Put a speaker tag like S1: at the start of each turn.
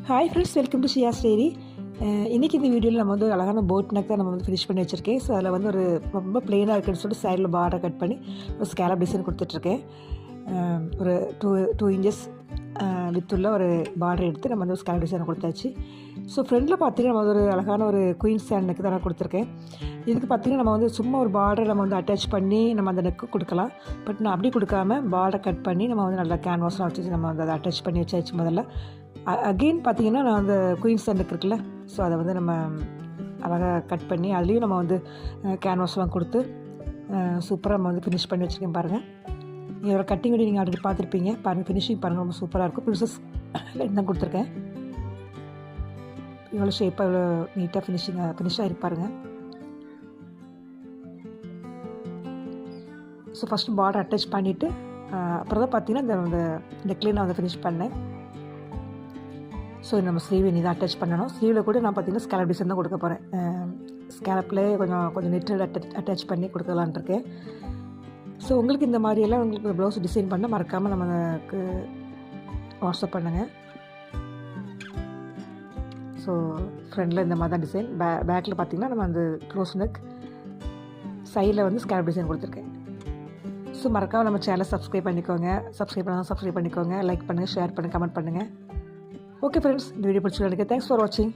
S1: Hi friends, welcome to Shiya's diary. இன்றைக்கி இந்த வீடியோவில் நம்ம வந்து அழகான போட் நெக் தான் நம்ம வந்து ஃபினிஷ் பண்ணி வச்சுருக்கேன். ஸோ அதில் வந்து ஒரு ரொம்ப ப்ளெயினாக இருக்குன்னு சொல்லிட்டு சைடில் பார்டர் கட் பண்ணி ஒரு ஸ்கேலப் டிசைன் கொடுத்துட்ருக்கேன். ஒரு டூ இன்ச்சஸ் வித்துள்ள ஒரு பார்டர் எடுத்து நம்ம வந்து ஒரு ஸ்கேலப் டிசைன் கொடுத்தாச்சு. ஸோ ஃப்ரெண்டில் பார்த்தீங்கன்னா நம்ம ஒரு அழகான ஒரு குயின் ஸ்டாண்ட் நெக்கு தான் நான் கொடுத்துருக்கேன். இதுக்கு பார்த்திங்கன்னா நம்ம வந்து சும்மா ஒரு பார்டர் நம்ம வந்து அட்டாச் பண்ணி நம்ம அந்த நெக்கு கொடுக்கலாம். பட் நான் அப்படி கொடுக்காம பார்டர் கட் பண்ணி நம்ம வந்து நல்லா கேன்வாஸ்லாம் வச்சு நம்ம வந்து அதை அட்டாச் பண்ணி வச்சாச்சு. முதல்ல அகெயின் பார்த்திங்கன்னா நான் அந்த குயின் ஸ்டாண்ட் நெக் இருக்குல்ல, ஸோ அதை வந்து நம்ம அழகாக கட் பண்ணி அதுலேயும் நம்ம வந்து கேன்வாஸ்லாம் கொடுத்து சூப்பராக நம்ம வந்து ஃபினிஷ் பண்ணி வச்சுருக்கேன். பாருங்கள், இதோட கட்டிங் வீடியோ நீங்கள் ஆல்ரெடி பார்த்துருப்பீங்க. பாருங்கள், ஃபினிஷிங் பாருங்கள், ரொம்ப சூப்பராக இருக்கும். ப்ரின்சஸ் தான் கொடுத்துருக்கேன். இவ்வளோ ஷேப்பாக இவ்வளோ நீட்டாக ஃபினிஷாக இருப்பாருங்க. ஸோ ஃபஸ்ட்டு பார்டர் அட்டாச் பண்ணிவிட்டு அப்புறம் தான் பார்த்திங்கன்னா இந்த நெக்லைன் நான் வந்து ஃபினிஷ் பண்ணேன். ஸோ நம்ம ஸ்லீவ் இனி தான் அட்டாச் பண்ணணும். ஸ்லீவில் கூட நான் பார்த்திங்கன்னா ஸ்கேலப் டிசைன் தான் கொடுக்க போகிறேன். ஸ்கேலப்லேயே கொஞ்சம் நெட்டில் அட்டாச் பண்ணி கொடுக்கலான் இருக்கேன். ஸோ உங்களுக்கு இந்த மாதிரியெல்லாம் உங்களுக்கு ப்ளவுஸ் டிசைன் பண்ண மறக்காமல் நமக்கு வாட்ஸ்அப் பண்ணுங்கள். ஸோ ஃப்ரண்டில் இந்த மாதிரி தான் டிசைன், பேக்கில் பார்த்திங்கன்னா நம்ம அந்த க்ளோஸ் நெக், சைடில் வந்து ஸ்கேலப் டிசைன் கொடுத்துருக்கேன். ஸோ மறக்காமல் நம்ம சேனலை சப்ஸ்கிரைப் பண்ணிக்கோங்க, லைக் பண்ணுங்கள், ஷேர் பண்ணுங்கள், கமெண்ட் பண்ணுங்கள். ஓகே ஃப்ரெண்ட்ஸ், இந்த வீடியோ பிடிச்சிருக்கு. தேங்க்ஸ் ஃபார் வாட்சிங்.